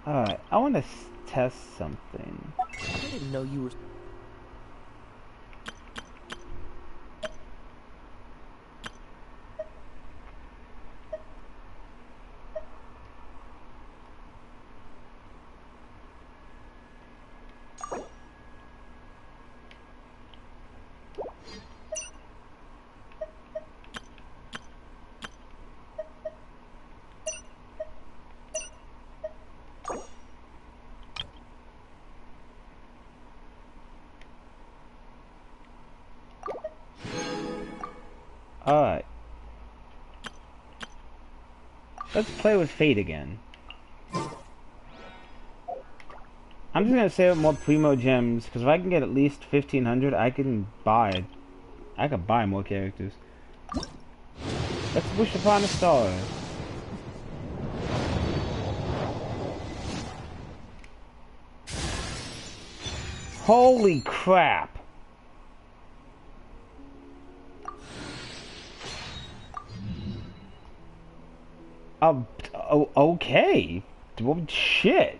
Alright, I want to test something. I didn't know you were... Alright. Let's play with Fate again. I'm just gonna save up more Primo gems, because if I can get at least 1,500, I could buy more characters. Let's wish upon a star. Holy crap! Okay. Well, shit.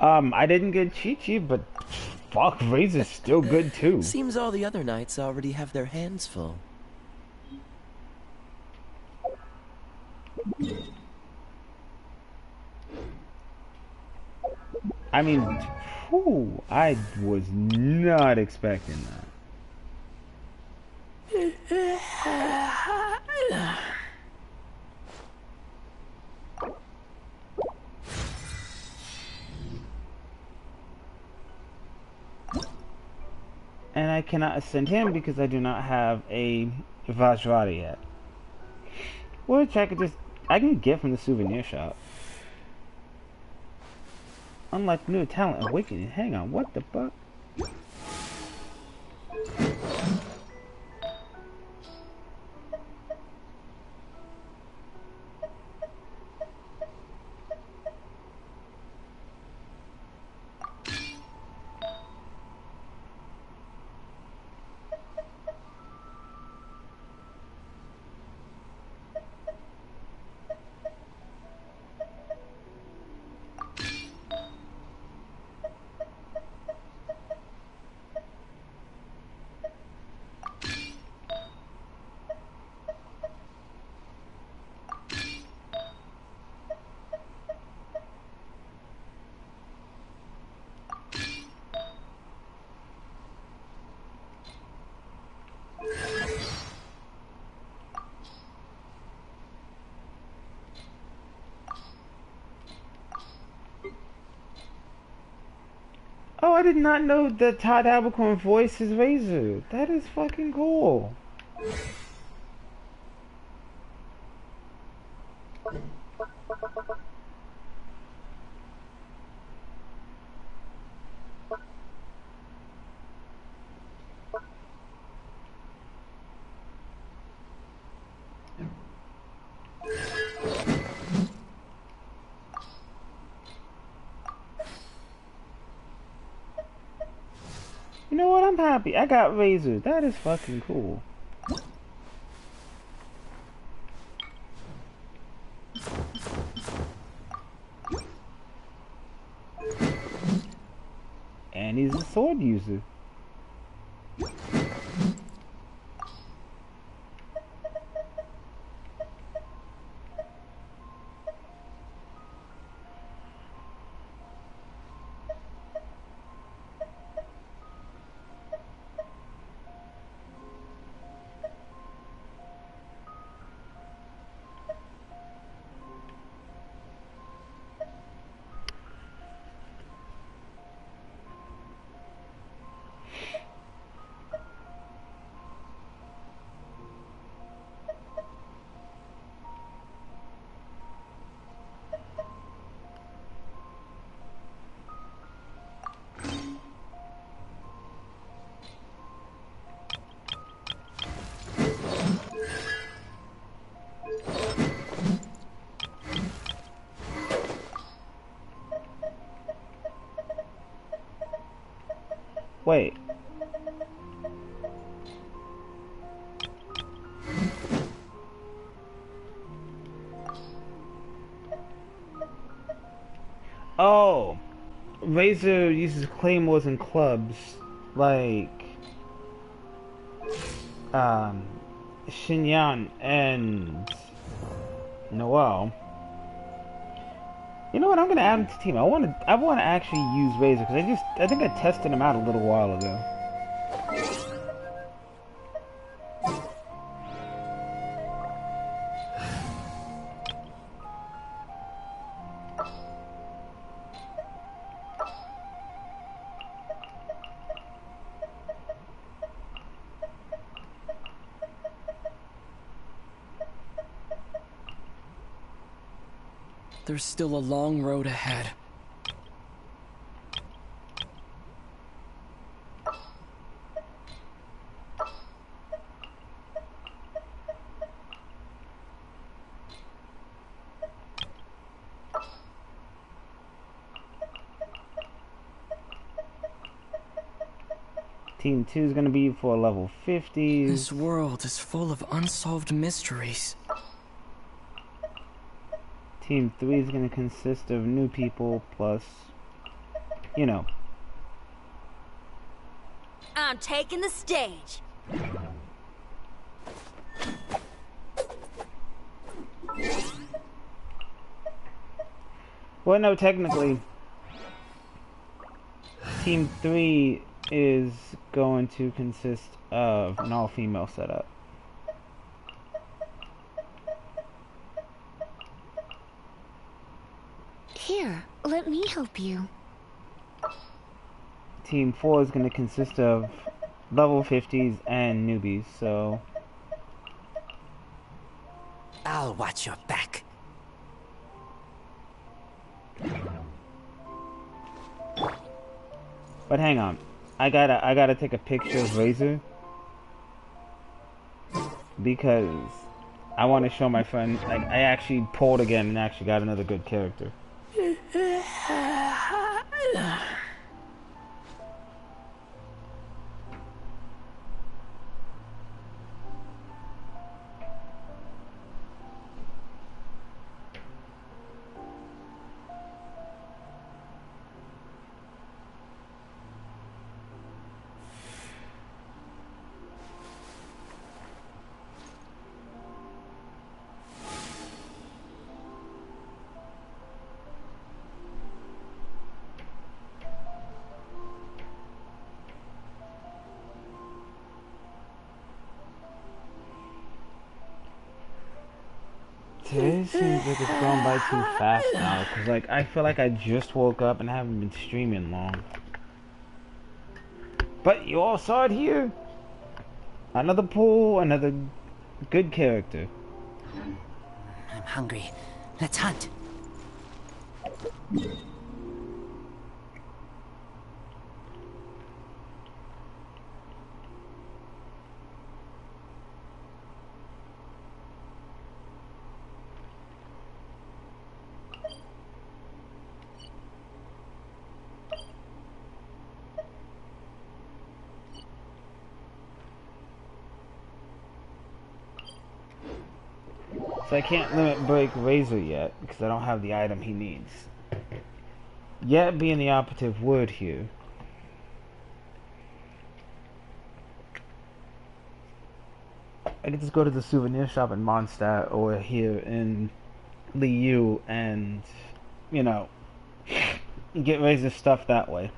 I didn't get Chi-Chi, but fuck, Razor's still good too. Seems all the other knights already have their hands full. I mean, whew, I was not expecting that. And I cannot ascend him because I do not have a Vajrata yet. Which I can get from the souvenir shop. Unlike new talent awakening. Hang on, what the fuck? Oh, I did not know that Todd Abercorn voices Razor. That is fucking cool. You know what? I'm happy. I got Razor. That is fucking cool. And he's a sword user. Wait. Oh, Razor uses claymores and clubs like Xinyan and Noel. You know what? I'm gonna add him to team. I want to actually use Razor because I think I tested him out a little while ago. There's still a long road ahead. Team 2 is going to be for level 50s. This world is full of unsolved mysteries. Team 3 is going to consist of new people plus, you know. I'm taking the stage. Well, no, technically, Team 3 is going to consist of an all-female setup. Here, let me help you. Team 4 is going to consist of level 50s and newbies, so... I'll watch your back. But hang on. I gotta take a picture of Razor. Because I want to show my friend, like, I actually pulled again and actually got another good character. Today seems like it's gone by too fast now, because, like, I feel like I just woke up and haven't been streaming long. But you all saw it here. Another pull, another good character. I'm hungry. Let's hunt. So I can't limit break Razor yet, because I don't have the item he needs. Yet being the operative word here. I could just go to the souvenir shop in Mondstadt or here in Liu and, you know, get Razor stuff that way.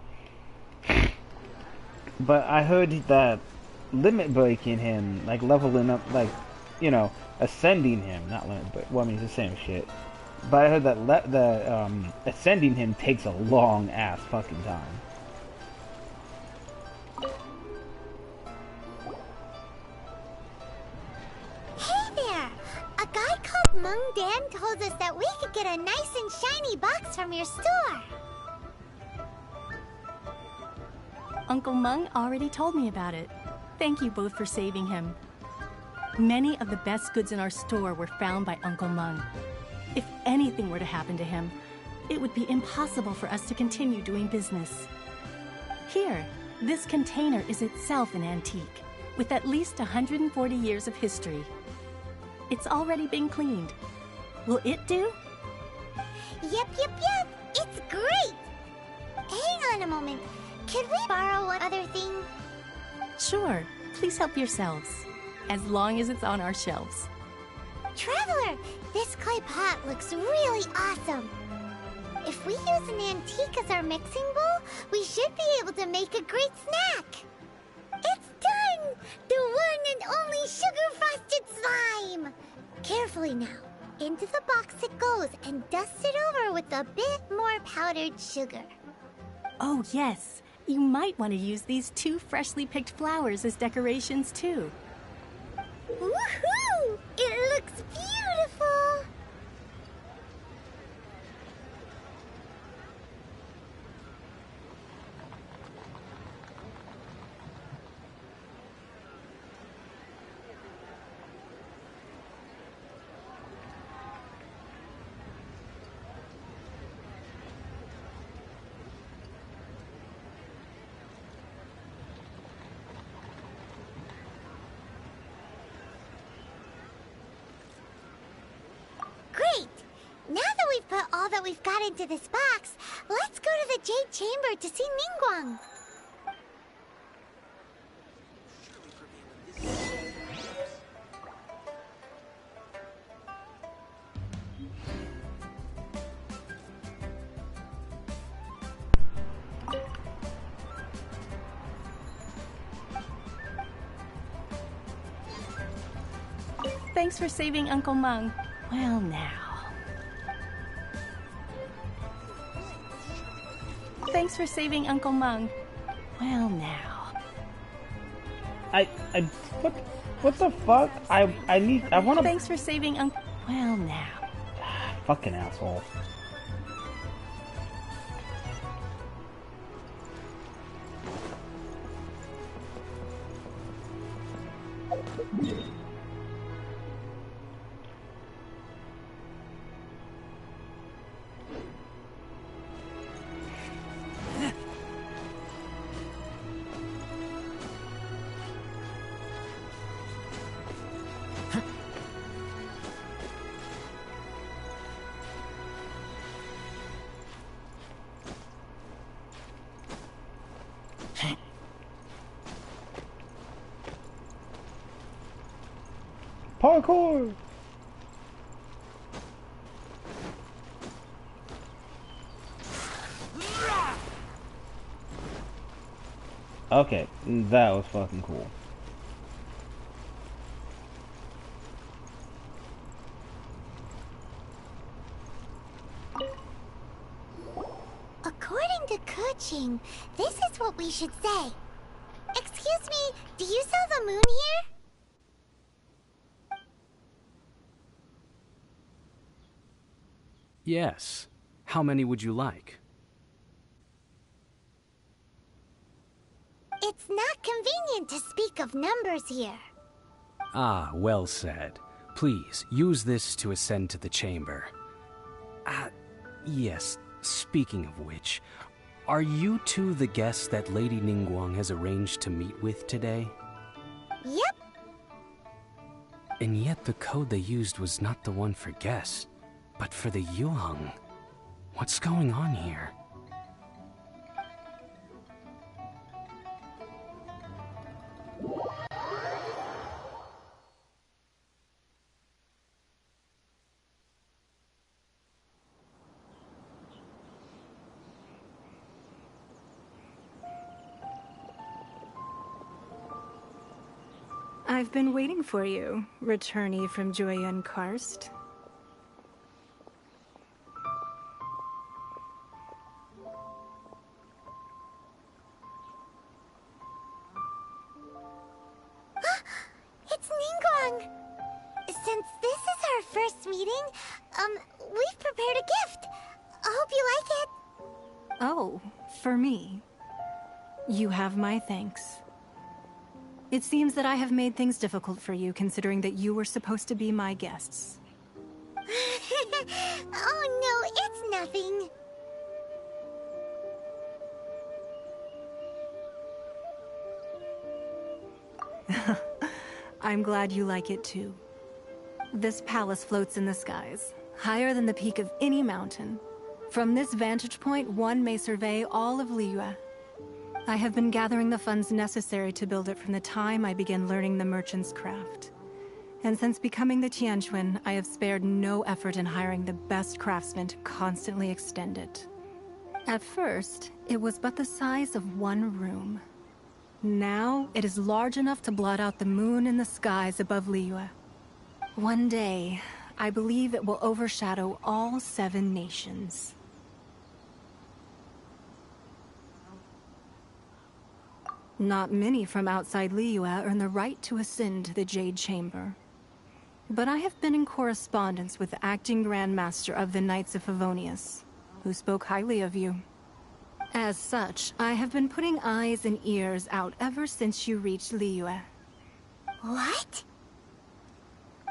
But I heard that limit breaking him, like leveling up, like, you know, ascending him, not limit break, well, I mean, it's the same shit. But I heard that ascending him takes a long ass fucking time. Hey there! A guy called Mung Dan told us that we could get a nice and shiny box from your store. Uncle Mung already told me about it. Thank you both for saving him. Many of the best goods in our store were found by Uncle Mung. If anything were to happen to him, it would be impossible for us to continue doing business. Here, This container is itself an antique, with at least 140 years of history. It's already been cleaned. Will it do? Yep. It's great! Hang on a moment. Could we borrow one other thing? Sure. Please help yourselves. As long as it's on our shelves. Traveler, this clay pot looks really awesome. If we use an antique as our mixing bowl, we should be able to make a great snack. It's done! The one and only sugar-frosted slime! Carefully now. Into the box it goes and dust it over with a bit more powdered sugar. Oh, yes. You might want to use these 2 freshly picked flowers as decorations, too. Woohoo! It looks beautiful! Great! Now that we've put all that we've got into this box, let's go to the Jade Chamber to see Ningguang. Thanks for saving Uncle Meng. Well, now. Thanks for saving Uncle Meng. Well, now. What the fuck? I wanna... Thanks for saving Uncle... Well, now. Fucking asshole. Parkour! Okay, that was fucking cool. According to Kuching, this is what we should say. Excuse me, do you sell the moon here? Yes. How many would you like? It's not convenient to speak of numbers here. Ah, well said. Please, use this to ascend to the chamber. Yes, speaking of which, are you two the guests that Lady Ningguang has arranged to meet with today? Yep. And yet the code they used was not the one for guests, but for the Yuheng. What's going on here? I've been waiting for you, returnee from Joyun Karst. It's Ningguang! Since this is our first meeting, we've prepared a gift. I hope you like it. Oh, for me. You have my thanks. It seems that I have made things difficult for you, considering that you were supposed to be my guests. Oh no, it's nothing. I'm glad you like it too. This palace floats in the skies, higher than the peak of any mountain. From this vantage point, one may survey all of Liyue. I have been gathering the funds necessary to build it from the time I began learning the merchant's craft. And since becoming the Tianquan, I have spared no effort in hiring the best craftsmen to constantly extend it. At first, it was but the size of one room. Now, it is large enough to blot out the moon in the skies above Liyue. One day, I believe it will overshadow all 7 nations. Not many from outside Liyue earn the right to ascend to the Jade Chamber. But I have been in correspondence with the acting Grand Master of the Knights of Favonius, who spoke highly of you. As such, I have been putting eyes and ears out ever since you reached Liyue. What?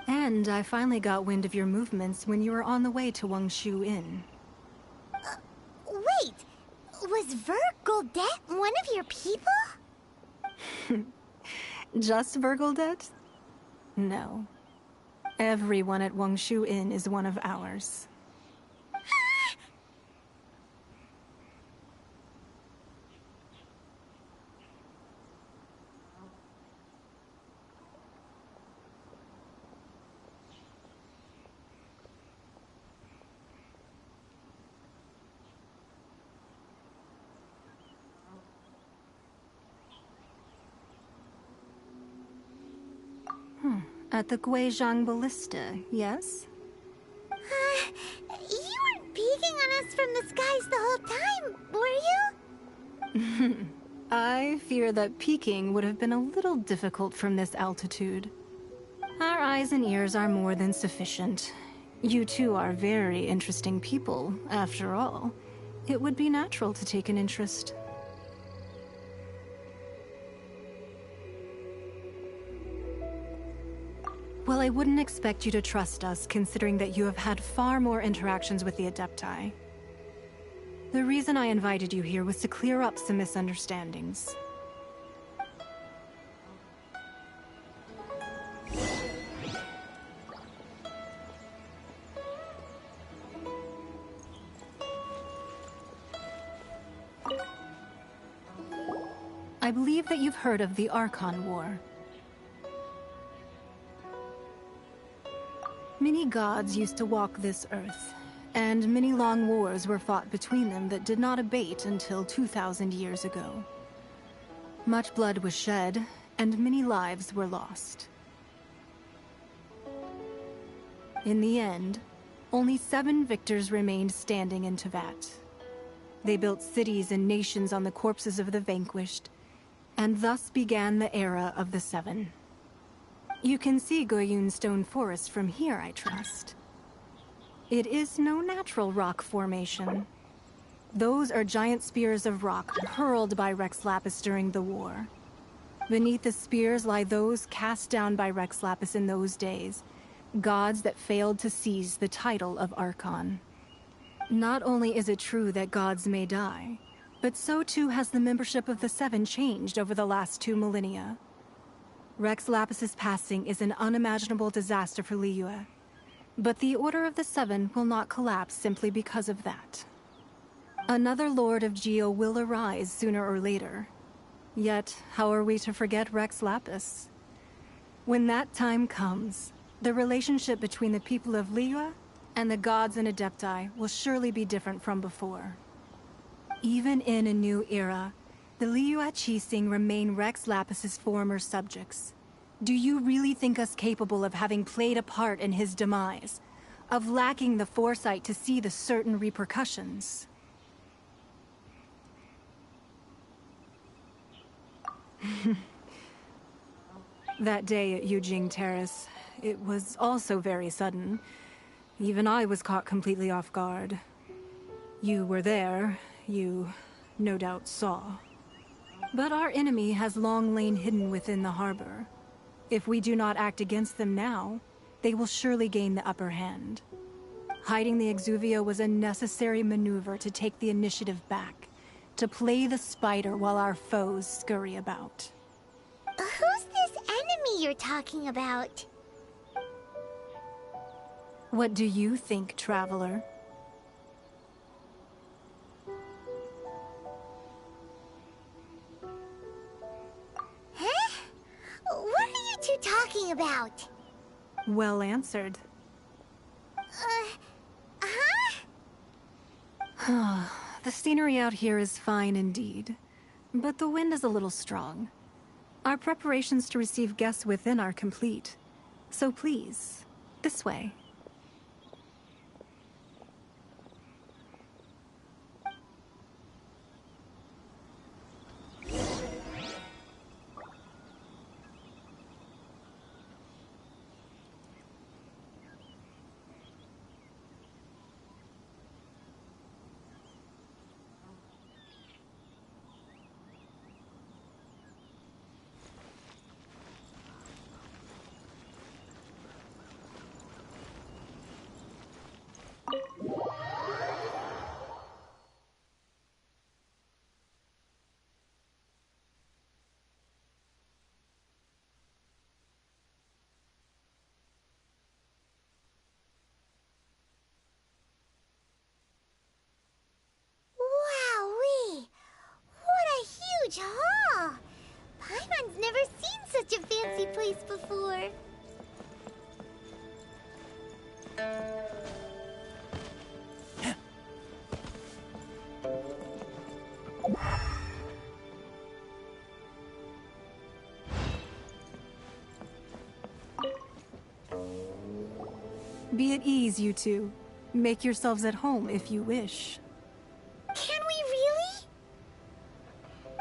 And I finally got wind of your movements when you were on the way to Wangshu Inn. Wait! Was Vergoldet one of your people? Just Vergoldet? No. Everyone at Wangshu Inn is one of ours. At the Guizhang Ballista, yes? You weren't peeking on us from the skies the whole time, were you? I fear that peeking would have been a little difficult from this altitude. Our eyes and ears are more than sufficient. You two are very interesting people, after all. It would be natural to take an interest. Well, I wouldn't expect you to trust us, considering that you have had far more interactions with the Adepti. The reason I invited you here was to clear up some misunderstandings. I believe that you've heard of the Archon War. Many gods used to walk this earth, and many long wars were fought between them that did not abate until 2,000 years ago. Much blood was shed, and many lives were lost. In the end, only 7 victors remained standing in Teyvat. They built cities and nations on the corpses of the vanquished, and thus began the era of the 7. You can see Goyun Stone Forest from here, I trust. It is no natural rock formation. Those are giant spears of rock hurled by Rex Lapis during the war. Beneath the spears lie those cast down by Rex Lapis in those days, gods that failed to seize the title of Archon. Not only is it true that gods may die, but so too has the membership of the 7 changed over the last 2 millennia. Rex Lapis's passing is an unimaginable disaster for Liyue, but the Order of the 7 will not collapse simply because of that. Another Lord of Geo will arise sooner or later. Yet, how are we to forget Rex Lapis? When that time comes, the relationship between the people of Liyue and the gods and Adepti will surely be different from before. Even in a new era, the Liyue Qixing remain Rex Lapis's former subjects. Do you really think us capable of having played a part in his demise? Of lacking the foresight to see the certain repercussions? That day at Yujing Terrace, it was also very sudden. Even I was caught completely off guard. You were there, you no doubt saw. But our enemy has long lain hidden within the harbor. If we do not act against them now, they will surely gain the upper hand. Hiding the Exuvio was a necessary maneuver to take the initiative back, to play the spider while our foes scurry about. Who's this you're talking about. What do you think, traveler? Huh? What are you two talking about? Well answered. Huh? The scenery out here is fine indeed, but the wind is a little strong. Our preparations to receive guests within are complete. So please, this way. Wowee! What a huge hall! Paimon's never seen such a fancy place before. Be at ease, you two. Make yourselves at home if you wish. Can we really?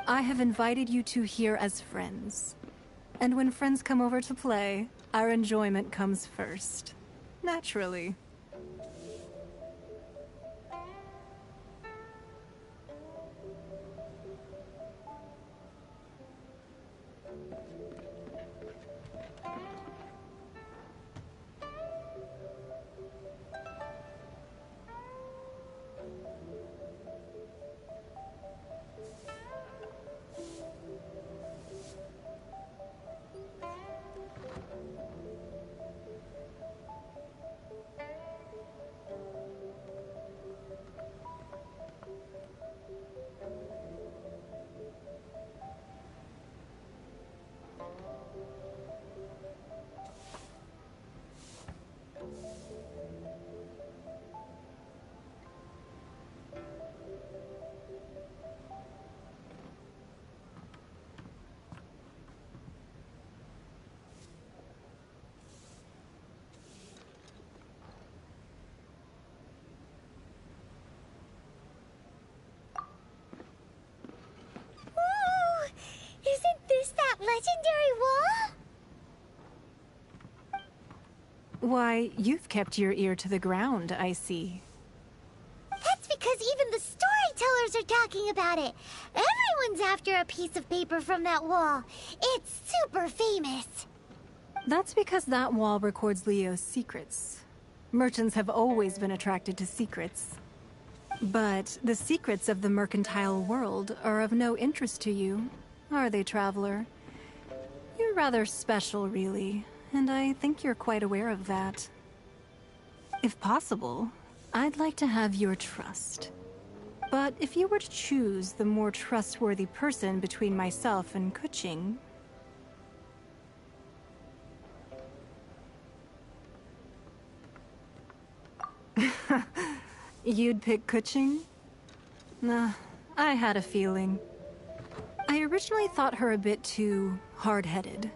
I have invited you two here as friends. And when friends come over to play, our enjoyment comes first. Naturally. Isn't this that legendary wall? Why, you've kept your ear to the ground, I see. That's because even the storytellers are talking about it. Everyone's after a piece of paper from that wall. It's super famous. That's because that wall records Leo's secrets. Merchants have always been attracted to secrets. But the secrets of the mercantile world are of no interest to you, are they, traveler? You're rather special, really, and I think you're quite aware of that. If possible, I'd like to have your trust. But if you were to choose the more trustworthy person between myself and Kuching... You'd pick Kuching? Nah, I had a feeling. I originally thought her a bit too hard-headed.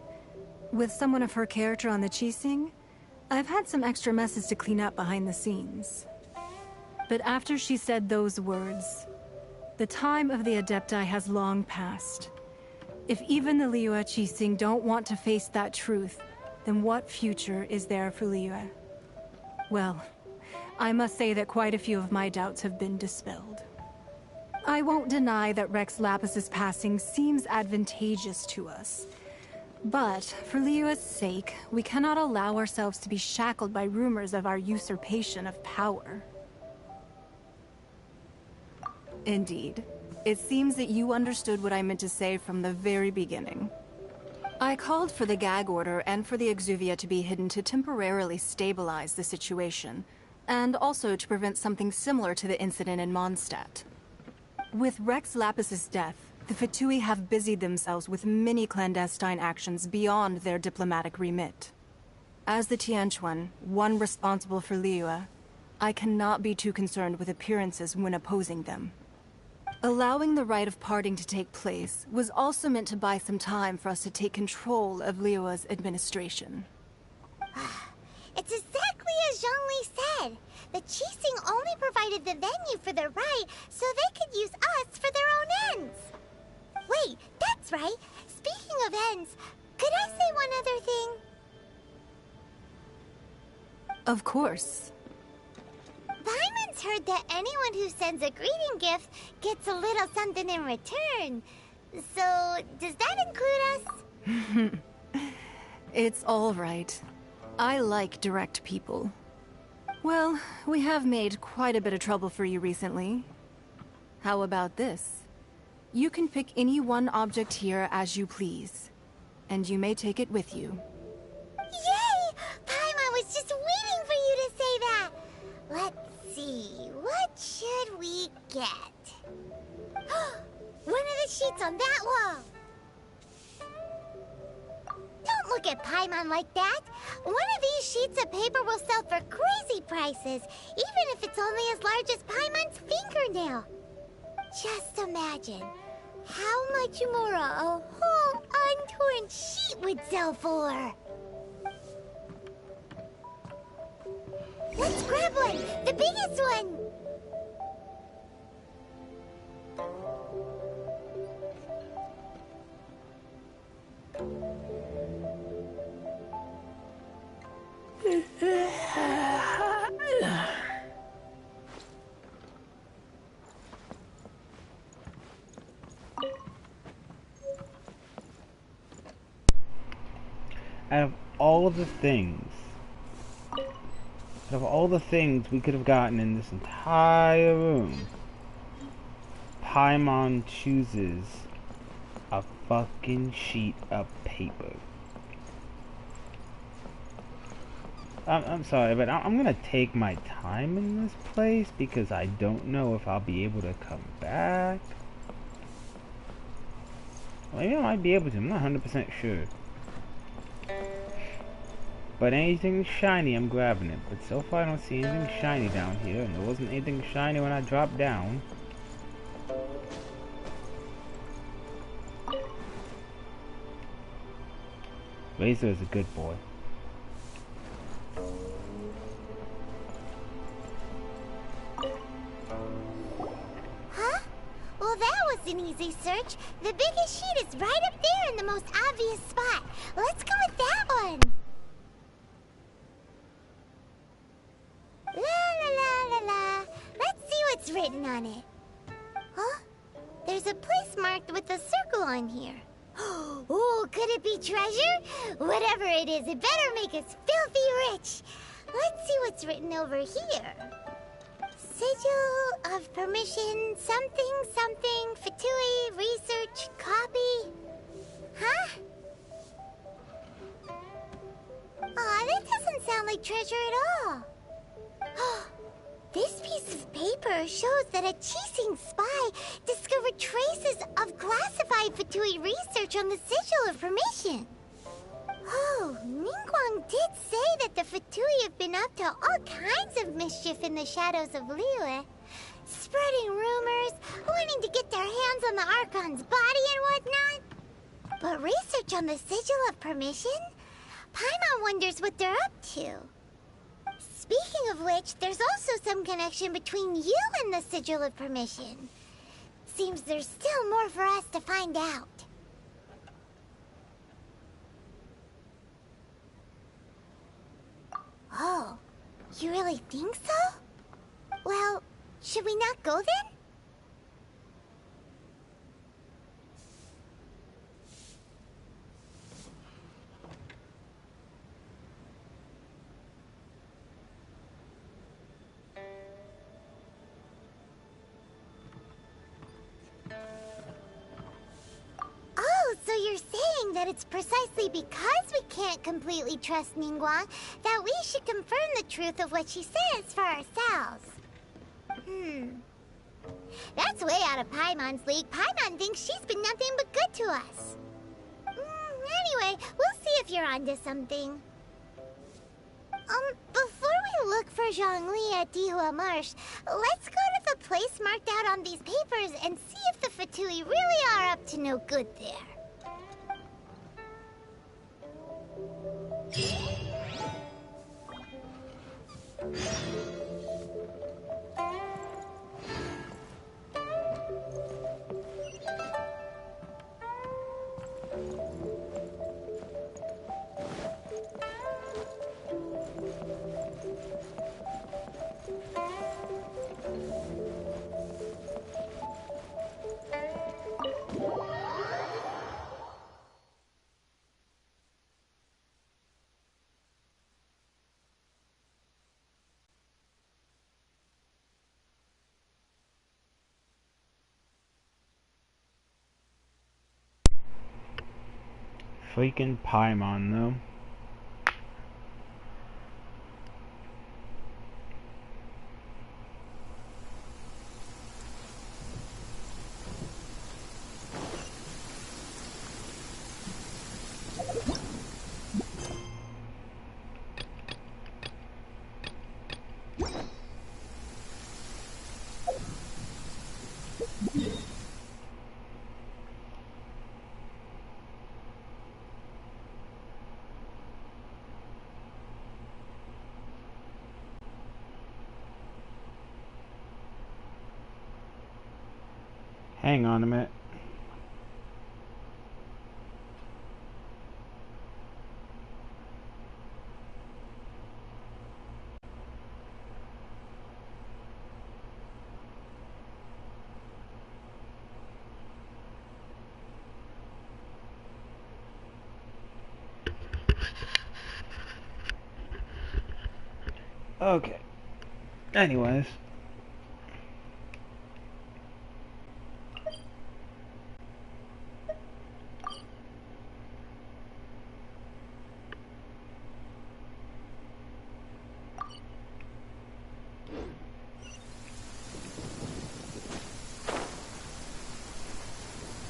With someone of her character on the Qixing, I've had some extra messes to clean up behind the scenes. But after she said those words, the time of the Adepti has long passed. If even the Liyue Qixing don't want to face that truth, then what future is there for Liyue? Well, I must say that quite a few of my doubts have been dispelled. I won't deny that Rex Lapis's passing seems advantageous to us. But, for Liyue's sake, we cannot allow ourselves to be shackled by rumors of our usurpation of power. Indeed. It seems that you understood what I meant to say from the very beginning. I called for the gag order and for the Exuvia to be hidden to temporarily stabilize the situation, and also to prevent something similar to the incident in Mondstadt. With Rex Lapis's death, the Fatui have busied themselves with many clandestine actions beyond their diplomatic remit. As the Tianquan, one responsible for Liyue, I cannot be too concerned with appearances when opposing them. Allowing the rite of parting to take place was also meant to buy some time for us to take control of Liyue's administration. It's exactly as Zhongli said. The Qixing only provided the venue for their rite so they could use us for their own ends. Wait, that's right. Speaking of ends, could I say one other thing? Of course. Paimon's heard that anyone who sends a greeting gift gets a little something in return. So, does that include us? It's all right. I like direct people. Well, we have made quite a bit of trouble for you recently. How about this? You can pick any one object here as you please, and you may take it with you. Yay! Paimon was just waiting for you to say that! Let's see, what should we get? One of the sheets on that wall! Don't look at Paimon like that! One of these sheets of paper will sell for crazy prices, even if it's only as large as Paimon's fingernail. Just imagine how much more a whole untorn sheet would sell for. Let's grab one! The biggest one! Out of all of the things, we could have gotten in this entire room, Paimon chooses a fucking sheet of paper. I'm sorry, but I'm gonna take my time in this place because I don't know if I'll be able to come back. Maybe I might be able to, I'm not 100% sure. But anything shiny, I'm grabbing it. But so far I don't see anything shiny down here, and there wasn't anything shiny when I dropped down. Razor is a good boy. Huh? Well, that was an easy search. The biggest sheet is right up there in the most obvious spot. Let's go with that one. La la la la la. Let's see what's written on it. Huh? There's a place marked with a circle on here. Oh, could it be treasure? Whatever it is, it better make us filthy rich. Let's see what's written over here. Sigil of permission, something, something, Fatui, research, copy. Huh? Aw, that doesn't sound like treasure at all. This piece of paper shows that a Qixing spy discovered traces of classified Fatui research on the Sigil of Permission. Oh, Ningguang did say that the Fatui have been up to all kinds of mischief in the shadows of Liyue, spreading rumors, wanting to get their hands on the Archon's body and whatnot. But research on the Sigil of Permission? Paimon wonders what they're up to. Speaking of which, there's also some connection between you and the Sigil of Permission. Seems there's still more for us to find out. Oh, you really think so? Well, should we not go then? Oh, so you're saying saying that it's precisely because we can't completely trust Ningguang that we should confirm the truth of what she says for ourselves. That's way out of Paimon's league. Paimon thinks she's been nothing but good to us. Anyway, we'll see if you're onto something. Before we look for Zhongli at Dihua Marsh, let's go to the place marked out on these papers and see if the Fatui really are up to no good there. Freaking Paimon, though. Hang on a minute. Okay. Anyways.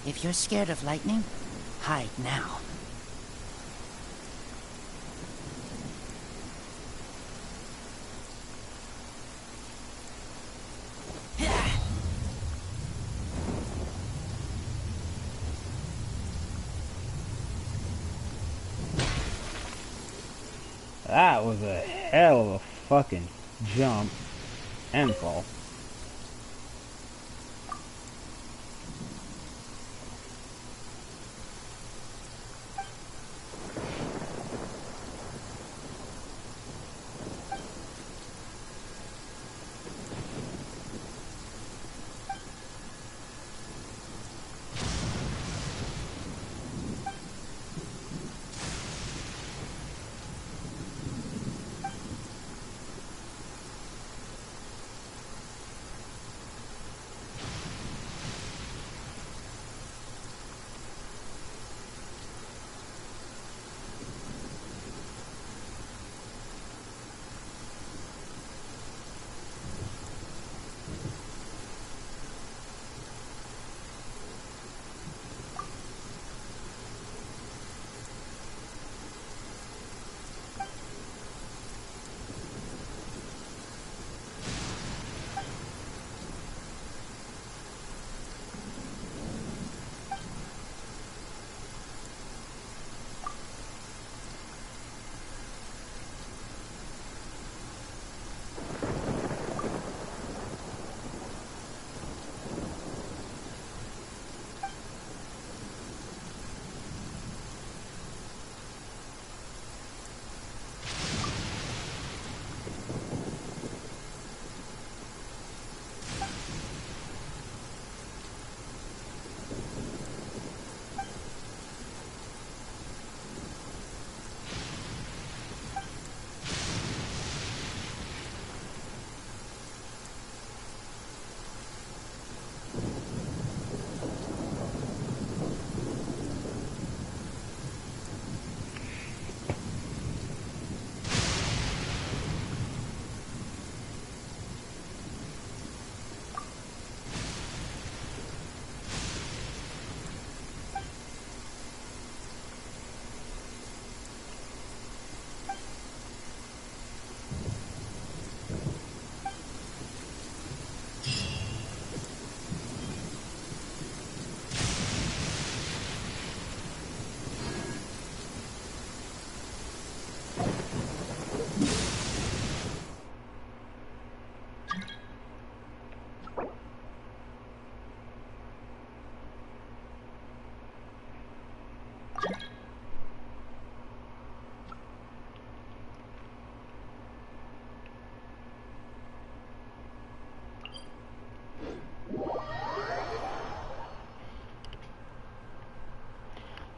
If you're scared of lightning, hide now. That was a hell of a fucking jump and fall.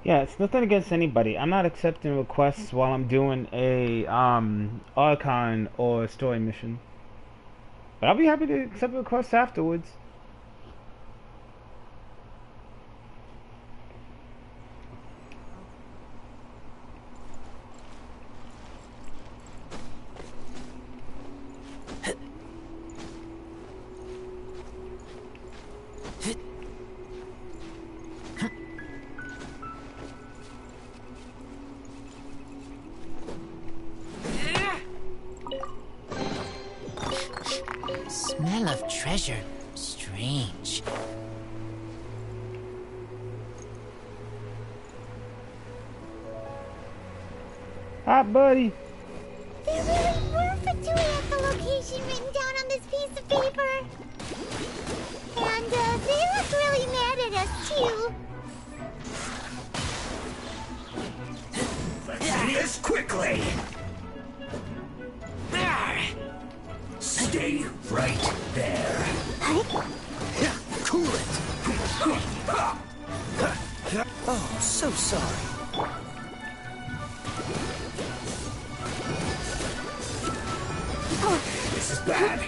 Yeah, it's nothing against anybody. I'm not accepting requests while I'm doing a Archon or story mission. But I'll be happy to accept requests afterwards. Smell of treasure. Strange. Hi, buddy. There really were Fatui at the location written down on this piece of paper. And they look really mad at us, too. This quickly! Stay right there. Cool it. Oh, so sorry. This is bad.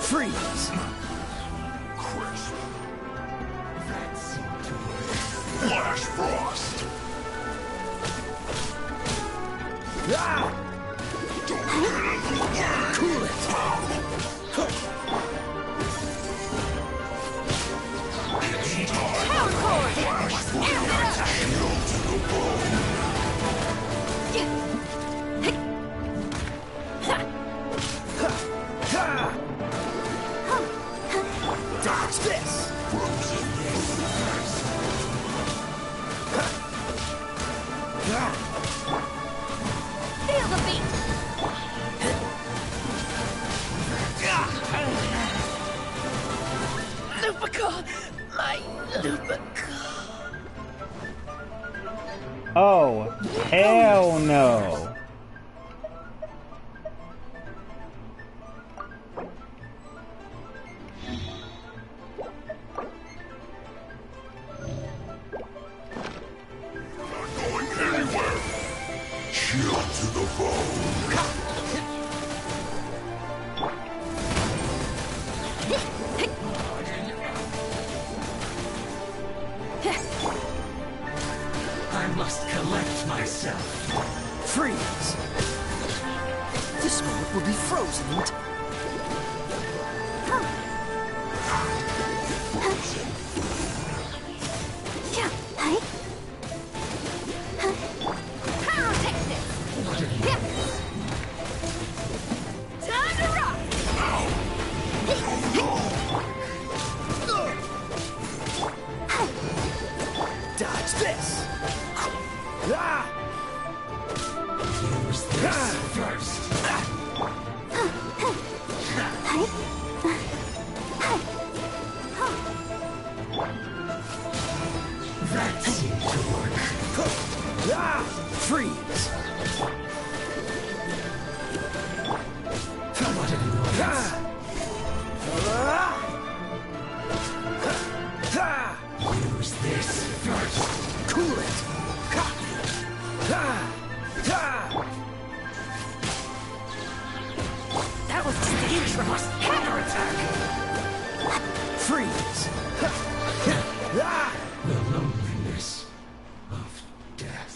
Freeze! Crisp. Flash frost. Don't get in the way. Cool it! It's time. Flash frost. Shield to the bone. Dodge this! Frozen. Feel the beat! Lupica! My Lupica! Oh, hell no. Not going anywhere. Shield to the bone. I must collect myself. Freeze! This moment will be frozen in time. Power take this! Time to rock! Dodge this! Use this first. That seemed to work. Freeze! What an annoyance. Use this first. Cool it! That was dangerous! Must counterattack. Freeze! The loneliness of death.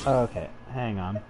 Okay, hang on.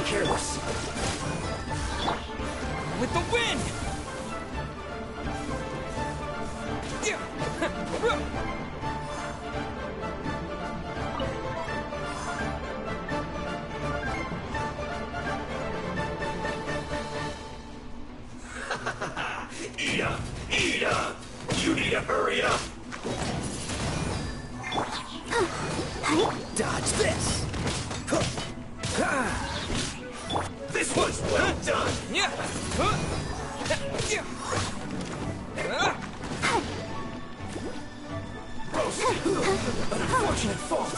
careless. With the wind! Ida! Ida! You need to hurry up! Dodge this. This was well done! Yeah. Unfortunate fault.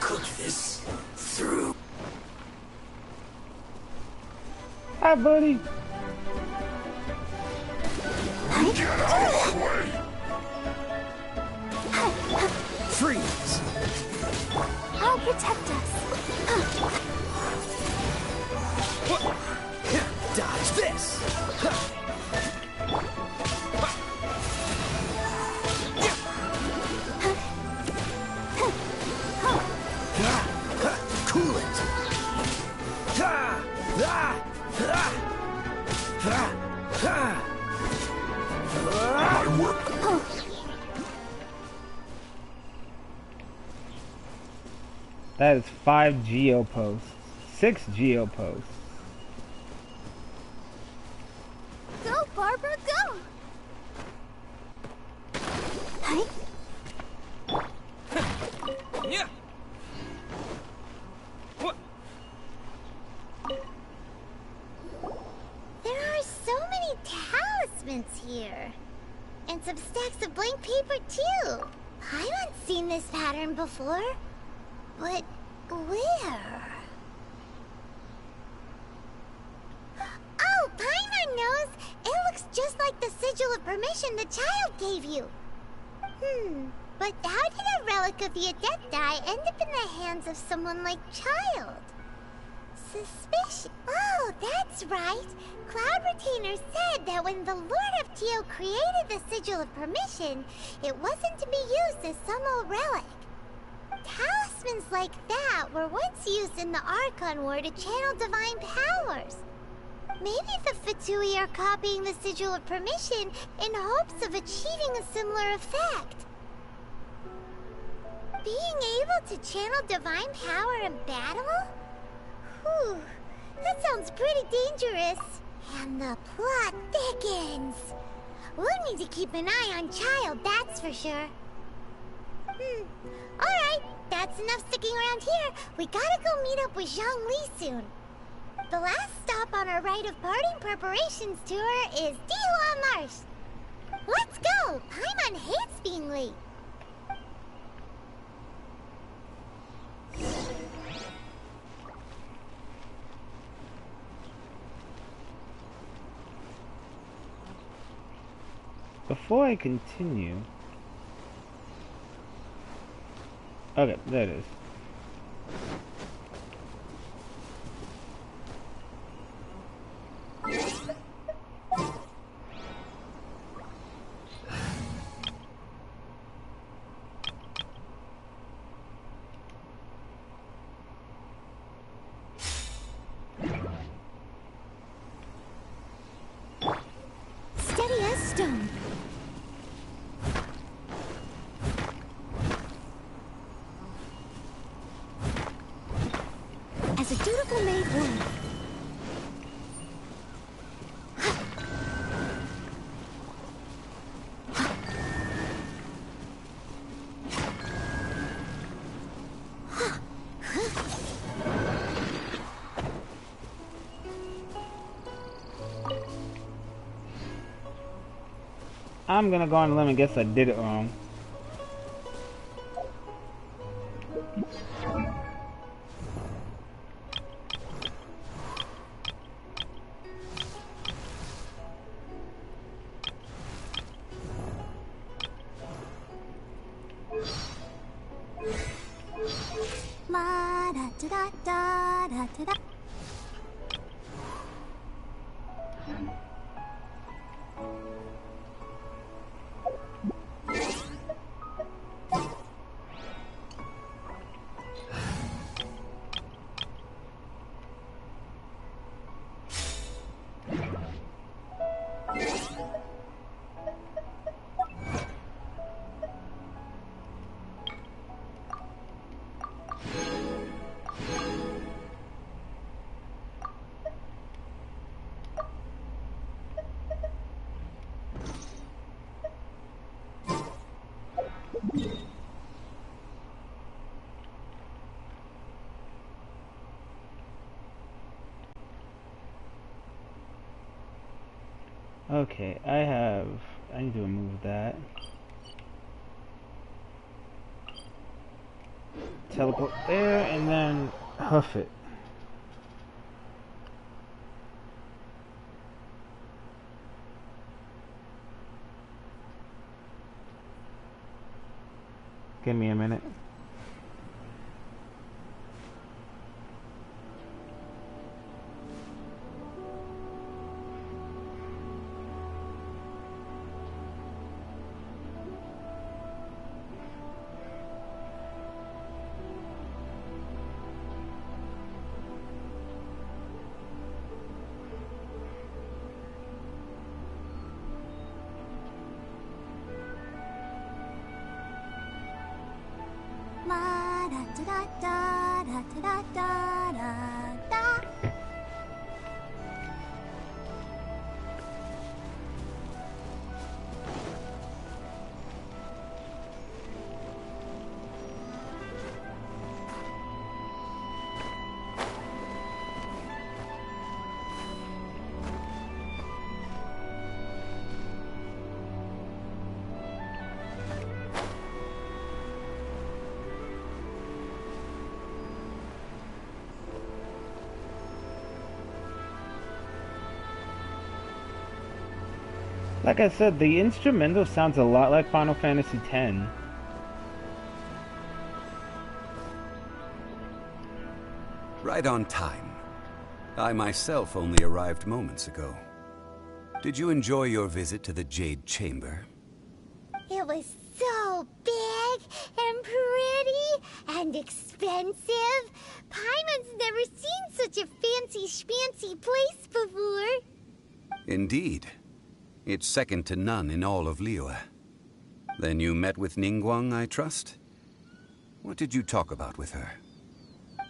Cook this through. Hi, buddy. Get out of the way! Freeze. I'll protect us. Dodge this. Cool it. My work! That is 5 geo posts. 6 geo posts. Go, Barbara, go! Hi. Yeah. What? There are so many talismans here. And some stacks of blank paper, too. I haven't seen this pattern before. But where? Oh, Paimon knows! It looks just like the sigil of permission the child gave you. But how did a relic of the Adepti end up in the hands of someone like Child? Suspicious. Oh, that's right. Cloud Retainer said that when the Lord of Tio created the sigil of permission, it wasn't to be used as some old relic. Talismans like that were once used in the Archon War to channel divine powers. Maybe the Fatui are copying the Sigil of Permission in hopes of achieving a similar effect. Being able to channel divine power in battle? Whew, that sounds pretty dangerous. And the plot thickens. We'll need to keep an eye on Child, that's for sure. Alright, that's enough sticking around here. We gotta go meet up with Zhongli soon. The last stop on our rite of parting preparations tour is Dihua Marsh. Let's go! Paimon hates being late. Before I continue... Okay, there it is. Steady as stone. As a dutiful maid would. I'm gonna go on a limb and guess I did it wrong. La da da da da da da da. Okay, I need to remove that. Teleport there, and then huff it. Give me a minute. La da da da da da da da da. Like I said, the instrumental sounds a lot like Final Fantasy X. Right on time. I myself only arrived moments ago. Did you enjoy your visit to the Jade Chamber? It was so big and pretty and expensive. Paimon's never seen such a fancy schmancy place before. Indeed. It's second to none in all of Liyue. Then you met with Ningguang, I trust? What did you talk about with her?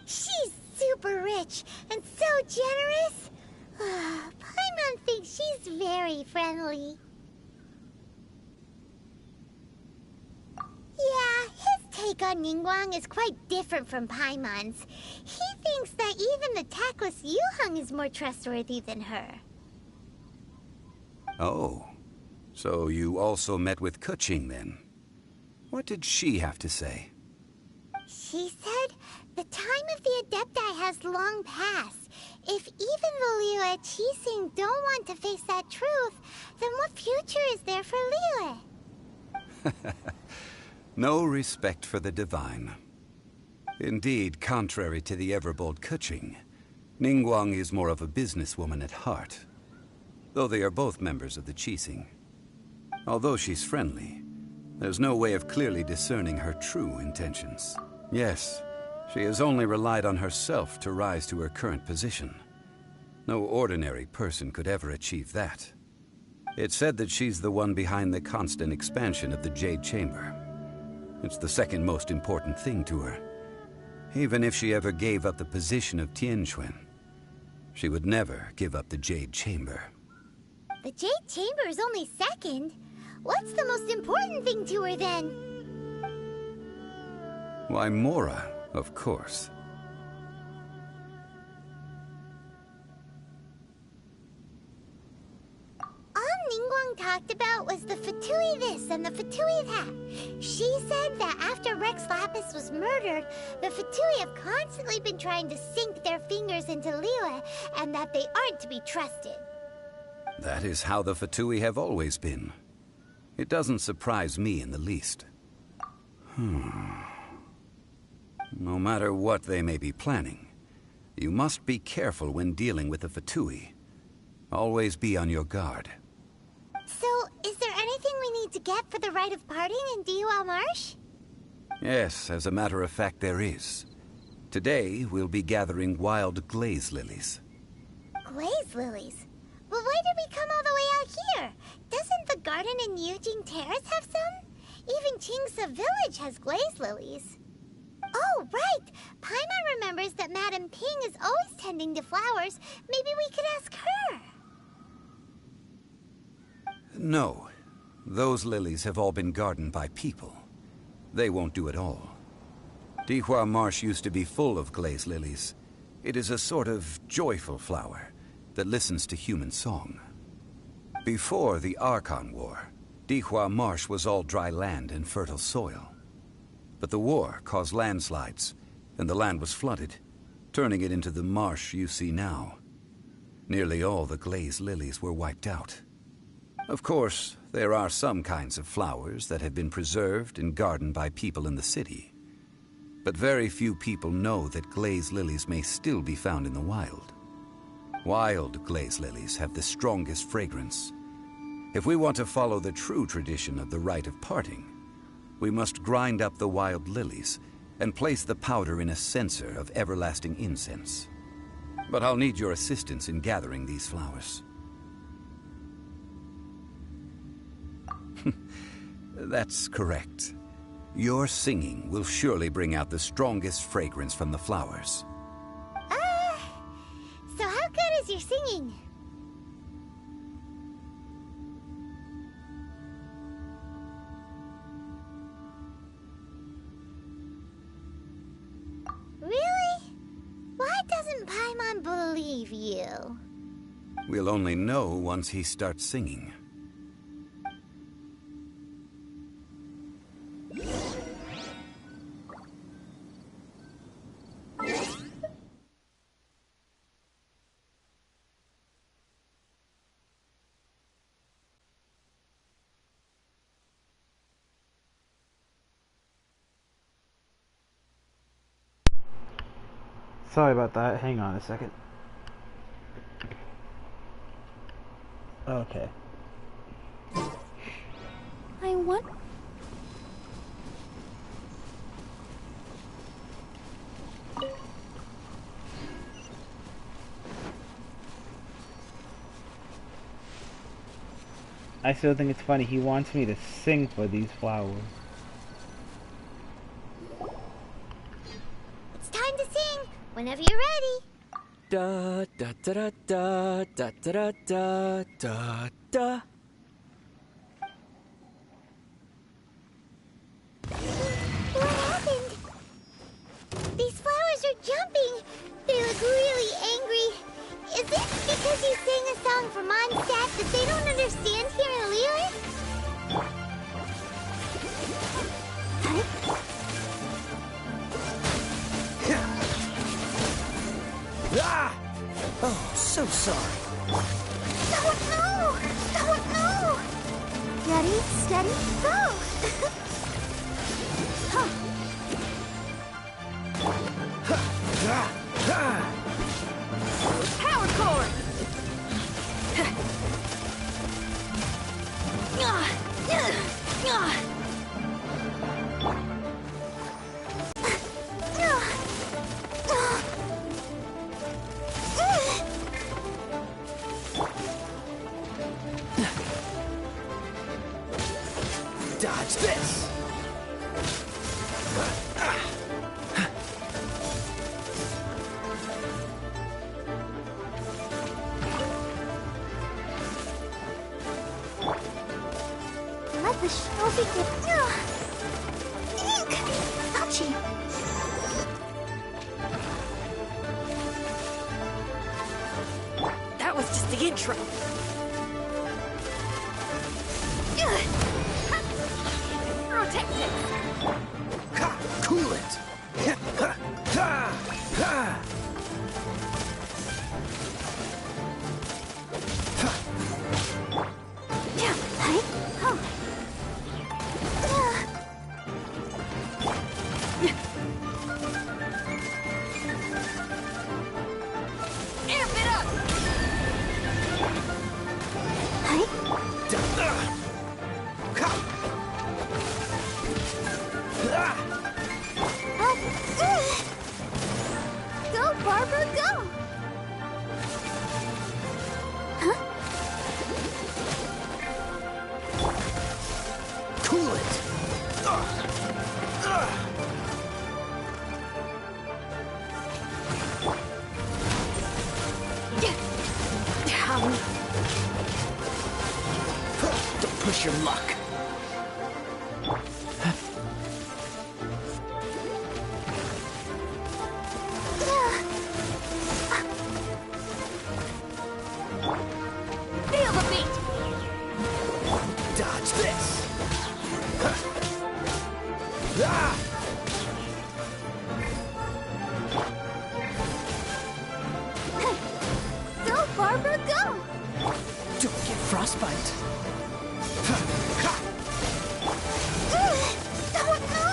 She's super rich and so generous. Paimon thinks she's very friendly. Yeah, his take on Ningguang is quite different from Paimon's. He thinks that even the tactless Yuheng is more trustworthy than her. Oh, so you also met with Keqing then? What did she have to say? She said the time of the Adepti has long passed. If even the Liyue Qixing don't want to face that truth, then what future is there for Liyue? No respect for the divine. Indeed, contrary to the ever-bold Keqing, Ningguang is more of a businesswoman at heart. Though they are both members of the Qixing. Although she's friendly, there's no way of clearly discerning her true intentions. Yes, she has only relied on herself to rise to her current position. No ordinary person could ever achieve that. It's said that she's the one behind the constant expansion of the Jade Chamber. It's the second most important thing to her. Even if she ever gave up the position of Tianquan, she would never give up the Jade Chamber. The Jade Chamber is only second. What's the most important thing to her then? Why, Mora, of course. All Ningguang talked about was the Fatui this and the Fatui that. She said that after Rex Lapis was murdered, the Fatui have constantly been trying to sink their fingers into Liyue, and that they aren't to be trusted. That is how the Fatui have always been. It doesn't surprise me in the least. No matter what they may be planning, you must be careful when dealing with the Fatui. Always be on your guard. So, is there anything we need to get for the rite of parting in Dihua Marsh? Yes, as a matter of fact, there is. Today, we'll be gathering wild glaze lilies. Glaze lilies? But why did we come all the way out here? Doesn't the garden in Yujing Terrace have some? Even Qingse Village has glaze lilies. Oh, right! Paimon remembers that Madame Ping is always tending to flowers. Maybe we could ask her. No. Those lilies have all been gardened by people. They won't do it all. Dihua Marsh used to be full of glaze lilies. It is a sort of joyful flower that listens to human song. Before the Archon War, Dihua Marsh was all dry land and fertile soil. But the war caused landslides, and the land was flooded, turning it into the marsh you see now. Nearly all the glaze lilies were wiped out. Of course, there are some kinds of flowers that have been preserved and gardened by people in the city. But very few people know that glaze lilies may still be found in the wild. Wild glaze lilies have the strongest fragrance. If we want to follow the true tradition of the rite of parting, we must grind up the wild lilies and place the powder in a censer of everlasting incense. But I'll need your assistance in gathering these flowers. That's correct. Your singing will surely bring out the strongest fragrance from the flowers. So how good is your singing? Really? Why doesn't Paimon believe you? We'll only know once he starts singing. Sorry about that. Hang on a second. Okay. I want... I still think it's funny. He wants me to sing for these flowers. It's time to sing. Whenever you're ready. Da da da da da da da da da da. What happened? These flowers are jumping. They look really angry. Is it because you sang a song for Mondstadt that they don't understand here in Liyue? Ah! Oh, so sorry. Don't know! Don't know! Ready, steady, go! Power core! Dodge this! Let the show begin. Ink! Ouchie! That was just the intro. Protect it! Ha! Cool it! Ha! Ha! Ha! Yeah, hi. Oh. Amp it up! Hi. Go, Barbara, go! Huh? Cool it! Don't push your luck. Feel the beat! Go, Barbara, go! Don't get frostbite. Oh no!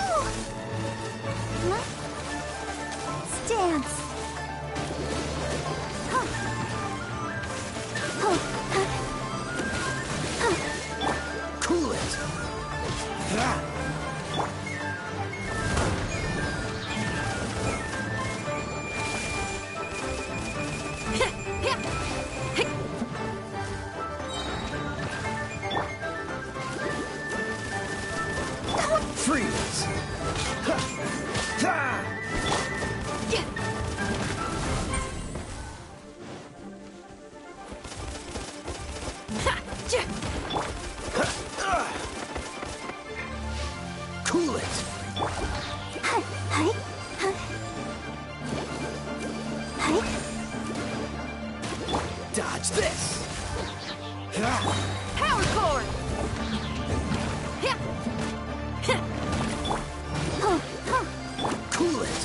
Let's dance. Cool it. Freeze. Cool it. Dodge this. Power cord! Cool it.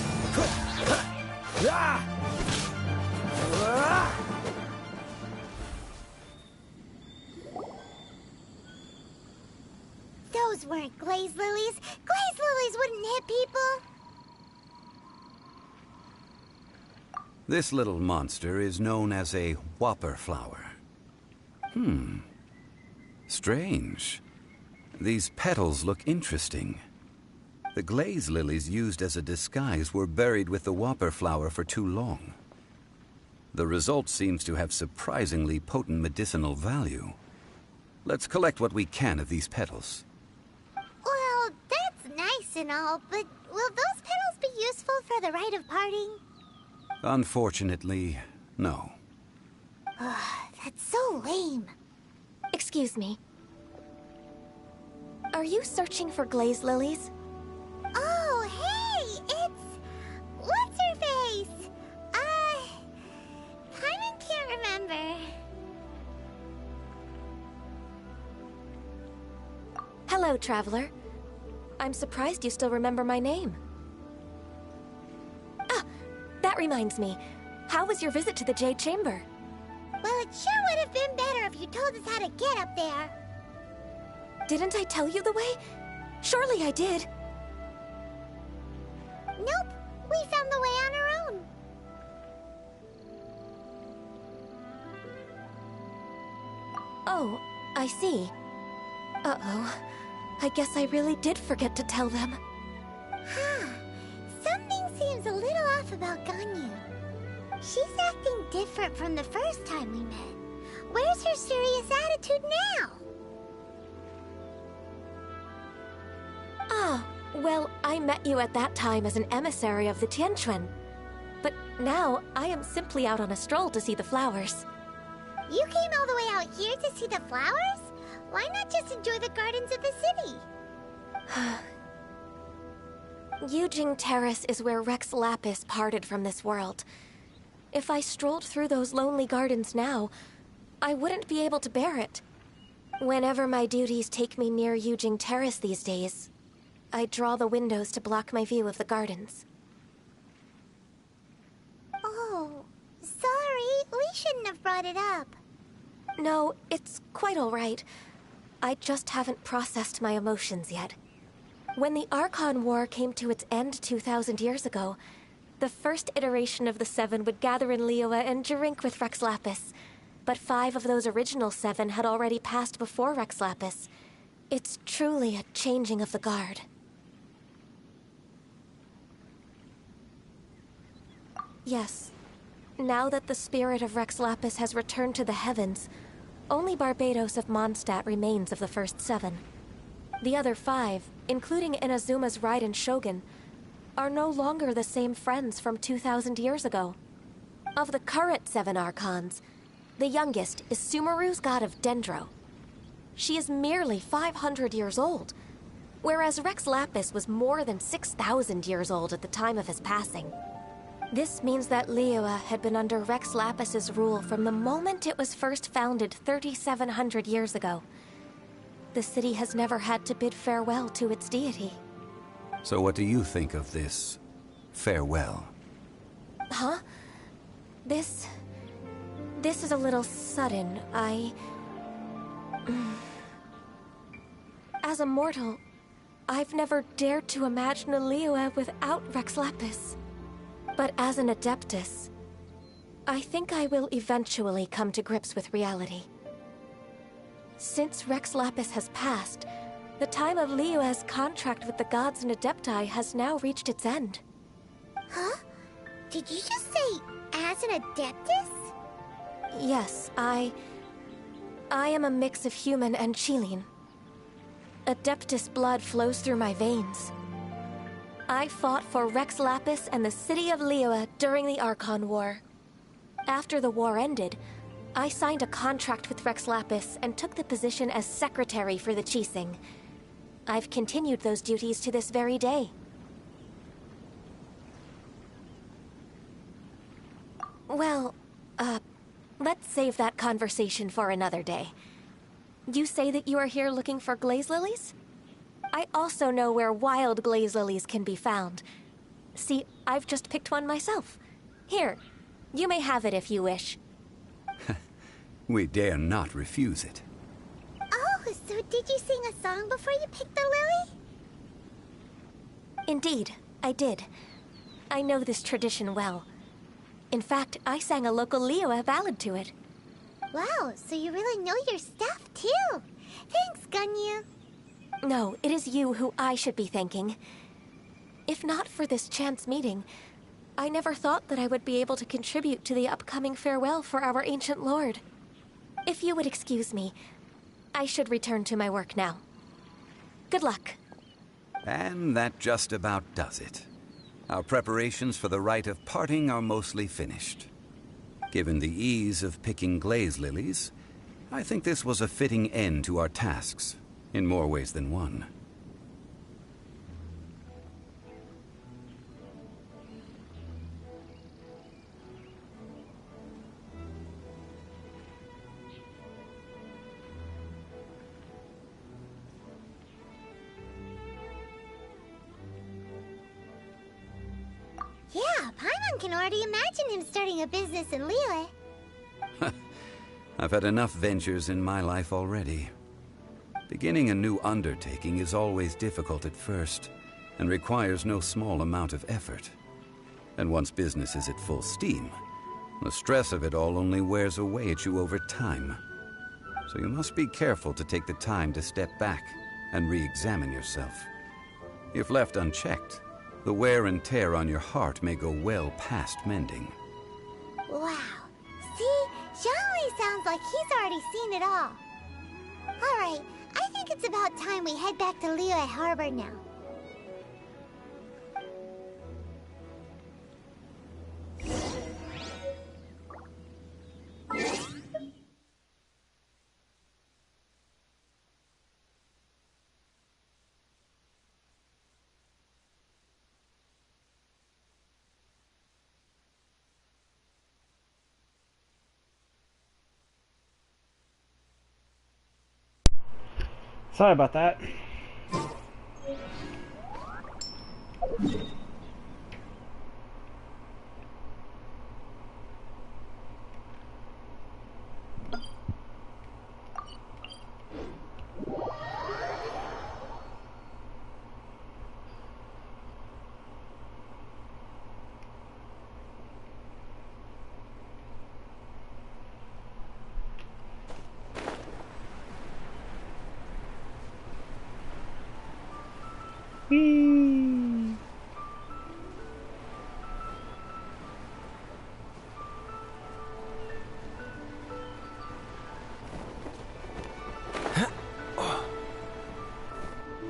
Those weren't glaze lilies. Glaze lilies wouldn't hit people. This little monster is known as a whopper flower. Strange. These petals look interesting. The glaze lilies used as a disguise were buried with the whopper flower for too long. The result seems to have surprisingly potent medicinal value. Let's collect what we can of these petals. Well, that's nice and all, but will those petals be useful for the rite of parting? Unfortunately, no. That's so lame. Excuse me. Are you searching for glaze lilies? Oh, hey! It's... What's-her-face? Paimon can't remember. Hello, traveler. I'm surprised you still remember my name. Ah, that reminds me. How was your visit to the Jade Chamber? Well, it sure would have been better if you told us how to get up there. Didn't I tell you the way? Surely I did. Nope, we found the way on our own. Oh, I see. Uh-oh. I guess I really did forget to tell them. Something seems a little off about Ganyu. She's acting different from the first time we met. Where's her serious attitude now? Ah, well, I met you at that time as an emissary of the Tianquan. But now, I am simply out on a stroll to see the flowers. You came all the way out here to see the flowers? Why not just enjoy the gardens of the city? Yujing Terrace is where Rex Lapis parted from this world. If I strolled through those lonely gardens now, I wouldn't be able to bear it. Whenever my duties take me near Yujing Terrace these days, I draw the windows to block my view of the gardens. Oh, sorry. We shouldn't have brought it up. No, it's quite all right. I just haven't processed my emotions yet. When the Archon War came to its end 2,000 years ago, the first iteration of the Seven would gather in Liyue and drink with Rex Lapis. But 5 of those original 7 had already passed before Rex Lapis. It's truly a changing of the guard. Yes. Now that the spirit of Rex Lapis has returned to the heavens, only Barbados of Mondstadt remains of the first 7. The other 5, including Inazuma's Raiden Shogun, are no longer the same friends from 2,000 years ago. Of the current 7 Archons, the youngest is Sumeru's god of Dendro. She is merely 500 years old, whereas Rex Lapis was more than 6,000 years old at the time of his passing. This means that Liyue had been under Rex Lapis's rule from the moment it was first founded 3,700 years ago. The city has never had to bid farewell to its deity. So what do you think of this farewell? Huh? This is a little sudden. As a mortal, I've never dared to imagine a Liyue without Rex Lapis. But as an Adeptus, I think I will eventually come to grips with reality. Since Rex Lapis has passed, the time of Liyue's contract with the gods and Adepti has now reached its end. Huh? Did you just say, as an Adeptus? Yes, I am a mix of human and Qilin. Adeptus blood flows through my veins. I fought for Rex Lapis and the city of Liyue during the Archon War. After the war ended, I signed a contract with Rex Lapis and took the position as secretary for the Qixing. I've continued those duties to this very day. Well, let's save that conversation for another day. You say that you are here looking for glaze lilies? I also know where wild glaze lilies can be found. See, I've just picked one myself. Here, you may have it if you wish. We dare not refuse it. Oh, so did you sing a song before you picked the lily? Indeed, I did. I know this tradition well. In fact, I sang a local Liyue ballad to it. Wow, so you really know your stuff, too. Thanks, Gunyu. No, it is you who I should be thanking. If not for this chance meeting, I never thought that I would be able to contribute to the upcoming farewell for our ancient lord. If you would excuse me, I should return to my work now. Good luck. And that just about does it. Our preparations for the rite of parting are mostly finished. Given the ease of picking glaze lilies, I think this was a fitting end to our tasks, in more ways than one. Yeah, Paimon can already imagine him starting a business in Liyue. I've had enough ventures in my life already. Beginning a new undertaking is always difficult at first, and requires no small amount of effort. And once business is at full steam, the stress of it all only wears away at you over time. So you must be careful to take the time to step back and re-examine yourself. If left unchecked, the wear and tear on your heart may go well past mending. Wow. See? Zhongli sounds like he's already seen it all. Alright, I think it's about time we head back to Liyue Harbor now. Sorry about that. Whee!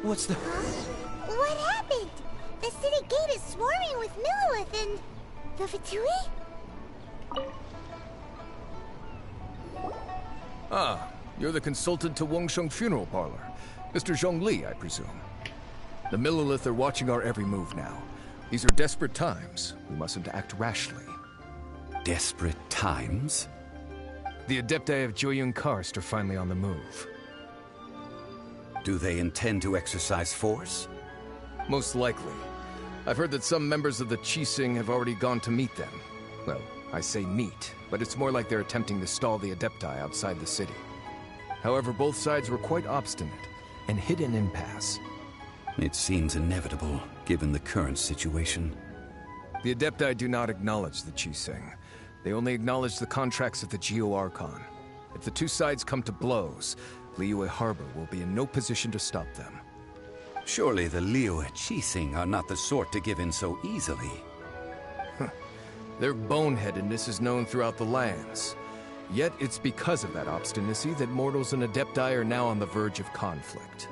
What's the... What happened? The city gate is swarming with Millilith and... the Fatui? Ah, you're the consultant to Wangsheng Funeral Parlor. Mr. Zhongli, I presume. The Millilith are watching our every move now. These are desperate times. We mustn't act rashly. Desperate times? The Adepti of Joyun Karst are finally on the move. Do they intend to exercise force? Most likely. I've heard that some members of the Qixing have already gone to meet them. Well, I say meet, but it's more like they're attempting to stall the Adepti outside the city. However, both sides were quite obstinate and hit an impasse. It seems inevitable, given the current situation. The Adepti do not acknowledge the Qixing. They only acknowledge the contracts of the Geo-Archon. If the two sides come to blows, Liyue Harbor will be in no position to stop them. Surely the Liyue Qixing are not the sort to give in so easily. Their boneheadedness is known throughout the lands. Yet it's because of that obstinacy that mortals and Adepti are now on the verge of conflict.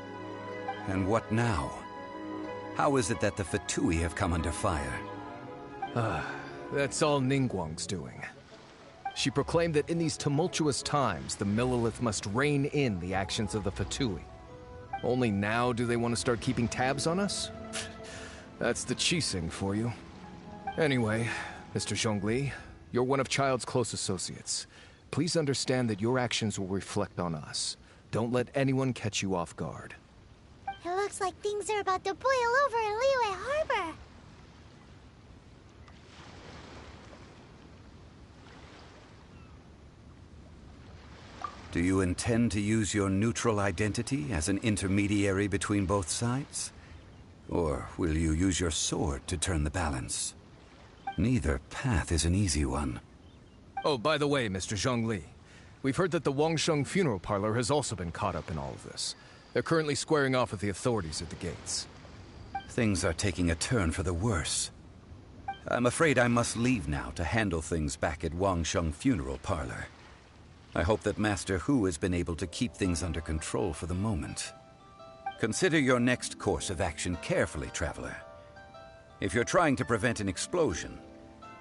And what now? How is it that the Fatui have come under fire? That's all Ningguang's doing. She proclaimed that in these tumultuous times, the Millelith must rein in the actions of the Fatui. Only now do they want to start keeping tabs on us? That's the Qixing for you. Anyway, Mr. Zhongli, you're one of Child's close associates. Please understand that your actions will reflect on us. Don't let anyone catch you off guard. It looks like things are about to boil over in Liyue Harbor. Do you intend to use your neutral identity as an intermediary between both sides? Or will you use your sword to turn the balance? Neither path is an easy one. Oh, by the way, Mr. Zhongli, we've heard that the Wangsheng funeral parlor has also been caught up in all of this. They're currently squaring off with the authorities at the gates. Things are taking a turn for the worse. I'm afraid I must leave now to handle things back at Wangsheng funeral parlor. I hope that Master Hu has been able to keep things under control for the moment. Consider your next course of action carefully, Traveler. If you're trying to prevent an explosion,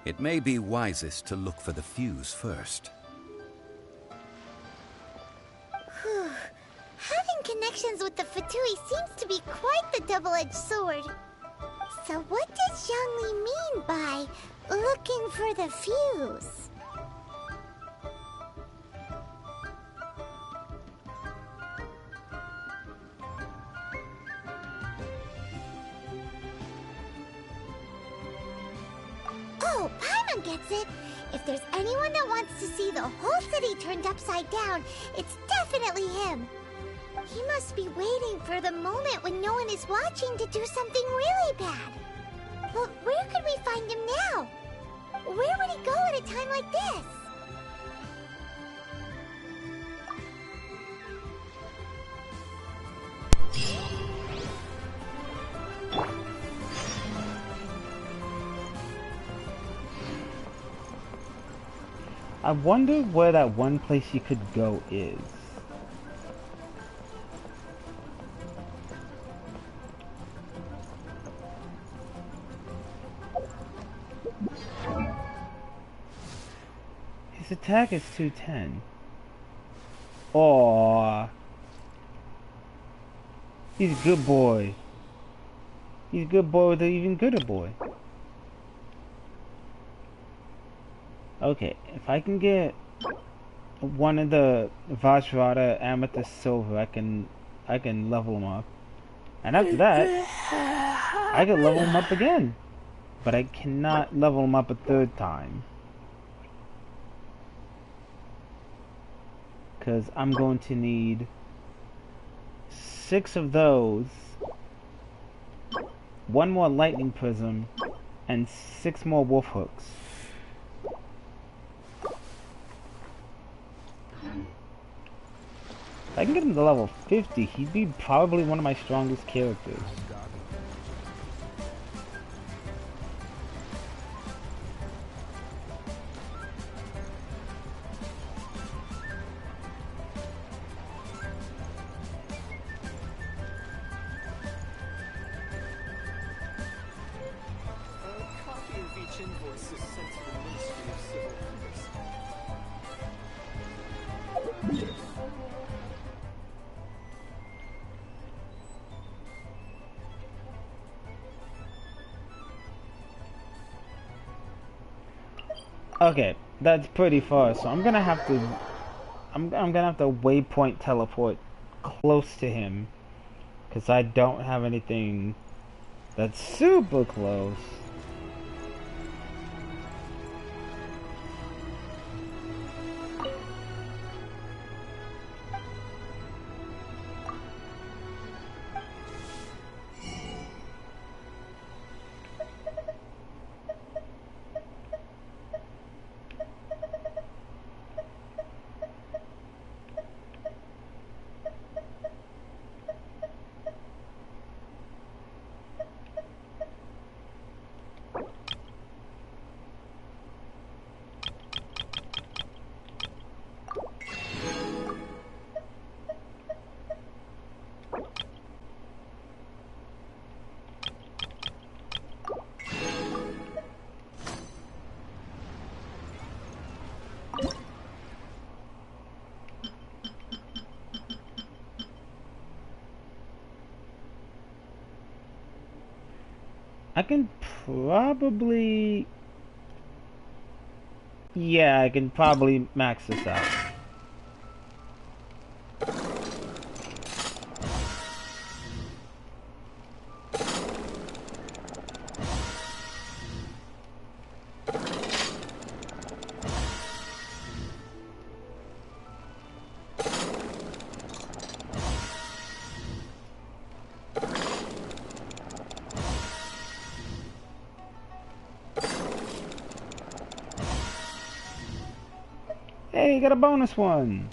it may be wisest to look for the fuse first. Having connections with the Fatui seems to be quite the double-edged sword. So what does Zhongli mean by looking for the fuse? Oh, Paimon gets it! If there's anyone that wants to see the whole city turned upside down, it's definitely him! He must be waiting for the moment when no one is watching to do something really bad. But where could we find him now? Where would he go at a time like this? I wonder where that one place you could go is. His attack is 210. Aww. He's a good boy. He's a good boy with an even gooder boy. Okay, if I can get one of the Vajrata Amethyst Silver, I can level him up. And after that, I can level him up again. But I cannot level him up a third time. Because I'm going to need 6 of those, 1 more lightning prism, and 6 more wolf hooks. If I can get him to level 50, he'd be probably one of my strongest characters. Okay, that's pretty far, so I'm gonna have to waypoint teleport close to him, because I don't have anything That's super close. I can probably... Yeah, I can probably max this out. Hey, you got a bonus one!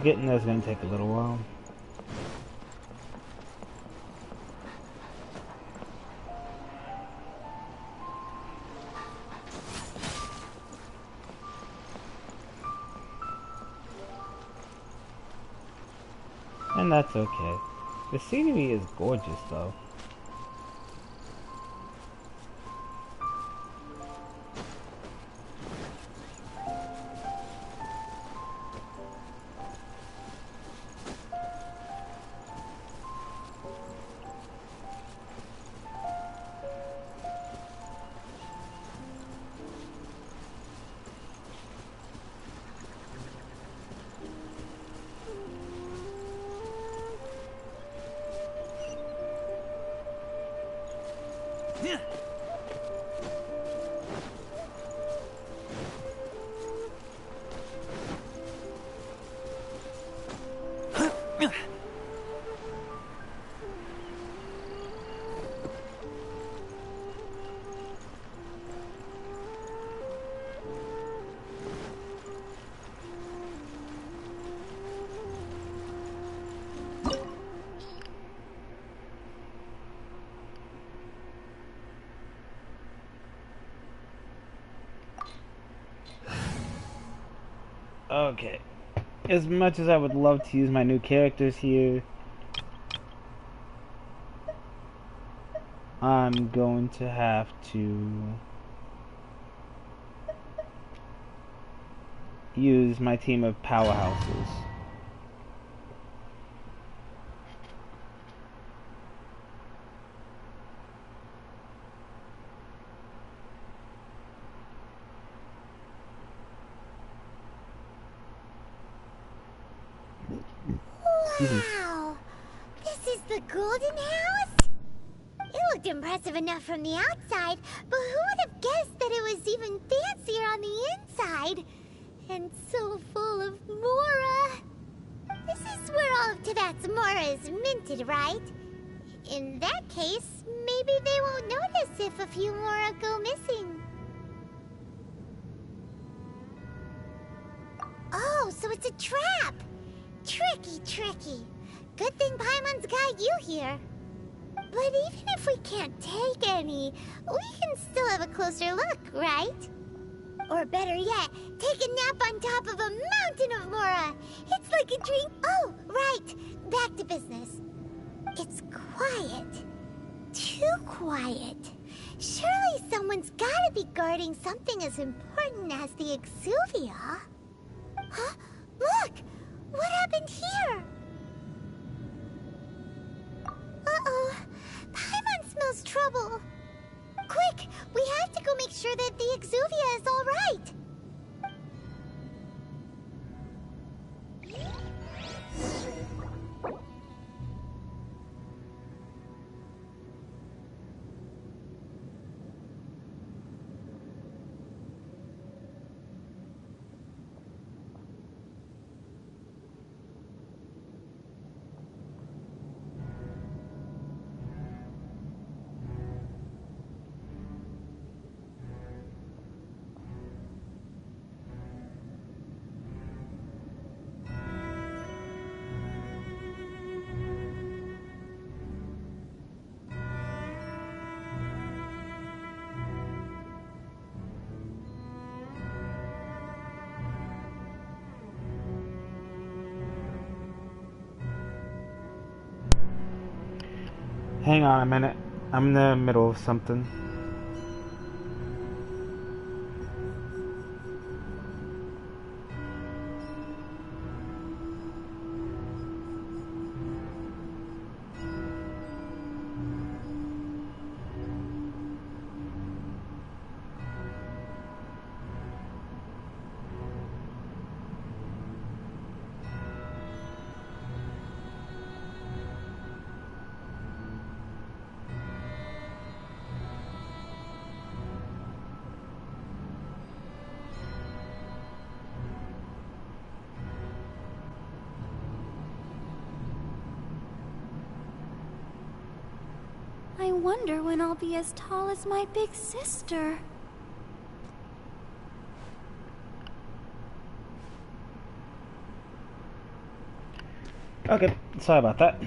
Getting there's gonna take a little while. And that's okay. The scenery is gorgeous though. Okay. As much as I would love to use my new characters here, I'm going to have to use my team of powerhouses. Wow! This is the Golden House? It looked impressive enough from the outside, but who would have guessed that it was even fancier on the inside? And so full of Mora! This is where all of Teyvat's Mora is minted, right? In that case, maybe they won't notice if a few more go missing. Oh, so it's a trap! Tricky, tricky. Good thing Paimon's got you here. But even if we can't take any, we can still have a closer look, right? Or better yet, take a nap on top of a mountain of Mora. It's like a dream. Oh, right. Back to business. It's quiet. Too quiet. Surely someone's gotta be guarding something as important as the Exuvia. Huh? Look! What happened here? Uh-oh. Paimon smells trouble. Quick! We have to go make sure that the Exuvia is all right. Hang on a minute. I'm in the middle of something. I wonder when I'll be as tall as my big sister. Okay, sorry about that.